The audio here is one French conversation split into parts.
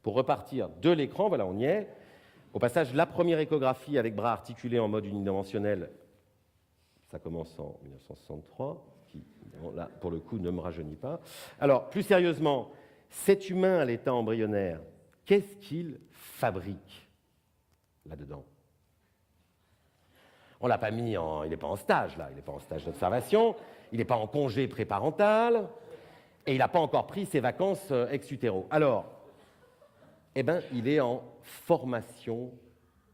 pour repartir de l'écran, voilà, on y est. Au passage, la première échographie avec bras articulés en mode unidimensionnel, ça commence en 1963, qui, là, pour le coup, ne me rajeunit pas. Alors, plus sérieusement, cet humain à l'état embryonnaire, qu'est-ce qu'il fabrique là-dedans? On ne l'a pas mis en... Il n'est pas en stage, là. Il n'est pas en stage d'observation. Il n'est pas en congé préparental. Et il n'a pas encore pris ses vacances ex-utéro. Alors, eh bien, il est en formation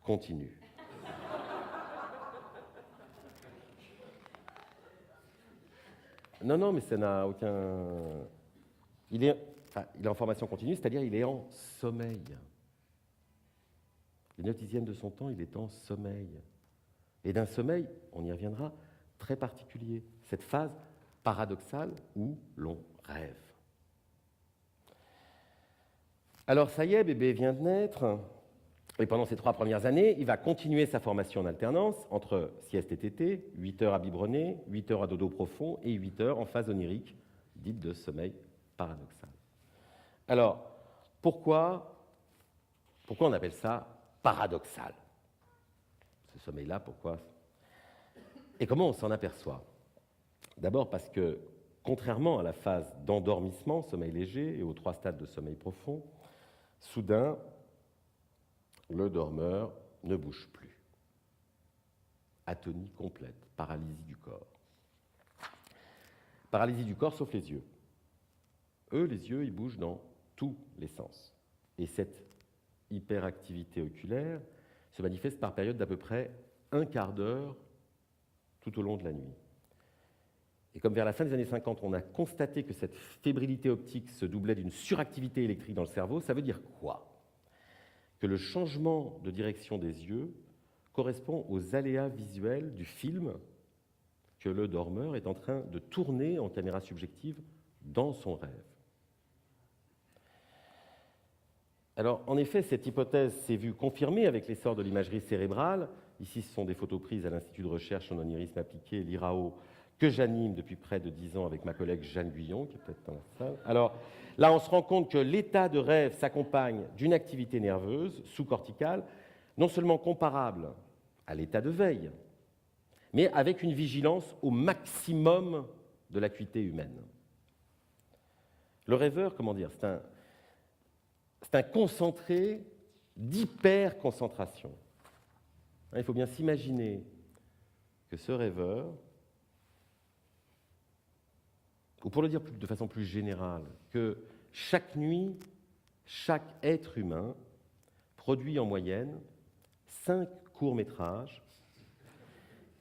continue. Non, mais ça n'a aucun... Il est en formation continue, c'est-à-dire il est en sommeil. Les 9 dixièmes de son temps, il est en sommeil. Et d'un sommeil, on y reviendra, très particulier. Cette phase paradoxale où l'on rêve. Alors ça y est, bébé vient de naître. Et pendant ces 3 premières années, il va continuer sa formation en alternance entre sieste et tétée, 8 heures à biberonner, 8 heures à dodo profond et 8 heures en phase onirique, dite de sommeil paradoxal. Alors, pourquoi on appelle ça paradoxal? Ce sommeil-là, pourquoi? Et comment on s'en aperçoit? D'abord parce que, contrairement à la phase d'endormissement, sommeil léger, et aux 3 stades de sommeil profond, soudain, le dormeur ne bouge plus. Atonie complète, paralysie du corps. Paralysie du corps sauf les yeux. Eux, les yeux, ils bougent dans tous les sens. Et cette hyperactivité oculaire se manifeste par période d'à peu près 1/4 d'heure tout au long de la nuit. Et comme vers la fin des années 50, on a constaté que cette fébrilité optique se doublait d'une suractivité électrique dans le cerveau, ça veut dire quoi? Que le changement de direction des yeux correspond aux aléas visuels du film que le dormeur est en train de tourner en caméra subjective dans son rêve. Alors, en effet, cette hypothèse s'est vue confirmée avec l'essor de l'imagerie cérébrale. Ici, ce sont des photos prises à l'Institut de recherche en onirisme appliqué, l'IRAO, que j'anime depuis près de 10 ans avec ma collègue Jeanne Guyon, qui est peut-être dans la salle. Alors, là, on se rend compte que l'état de rêve s'accompagne d'une activité nerveuse sous-corticale, non seulement comparable à l'état de veille, mais avec une vigilance au maximum de l'acuité humaine. Le rêveur, comment dire, c'est un concentré d'hyperconcentration. Il faut bien s'imaginer que ce rêveur, ou pour le dire de façon plus générale, que chaque nuit, chaque être humain produit en moyenne 5 courts-métrages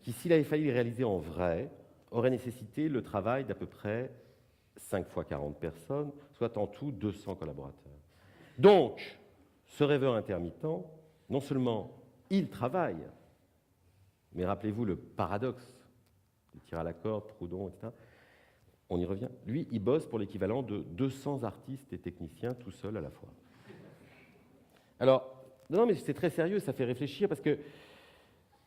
qui, s'il avait fallu les réaliser en vrai, auraient nécessité le travail d'à peu près 5 fois 40 personnes, soit en tout 200 collaborateurs. Donc, ce rêveur intermittent, non seulement il travaille, mais rappelez-vous le paradoxe, il tire à la corde, Proudhon, etc., on y revient. Lui, il bosse pour l'équivalent de 200 artistes et techniciens tout seul à la fois. Alors, non, mais c'est très sérieux, ça fait réfléchir parce que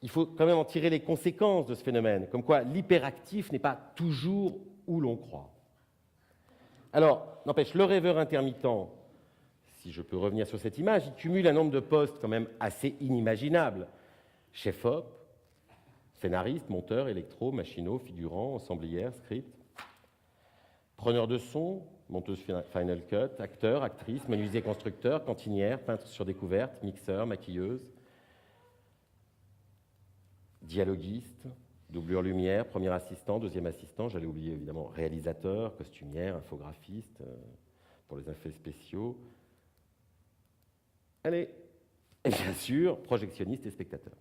il faut quand même en tirer les conséquences de ce phénomène, comme quoi l'hyperactif n'est pas toujours où l'on croit. Alors, n'empêche, le rêveur intermittent, si je peux revenir sur cette image, il cumule un nombre de postes quand même assez inimaginable. Chef-op, scénariste, monteur, électro, machinot, figurant, ensemblière, script. Preneur de son, monteuse Final Cut, acteur, actrice, menuisier constructeur, cantinière, peintre sur découverte, mixeur, maquilleuse, dialoguiste, doublure lumière, premier assistant, deuxième assistant, j'allais oublier évidemment réalisateur, costumière, infographiste, pour les effets spéciaux. Allez, et bien sûr, projectionniste et spectateur.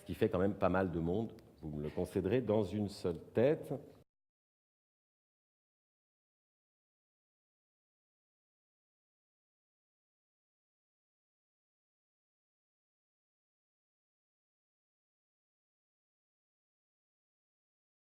Ce qui fait quand même pas mal de monde, vous me le concéderez, dans une seule tête.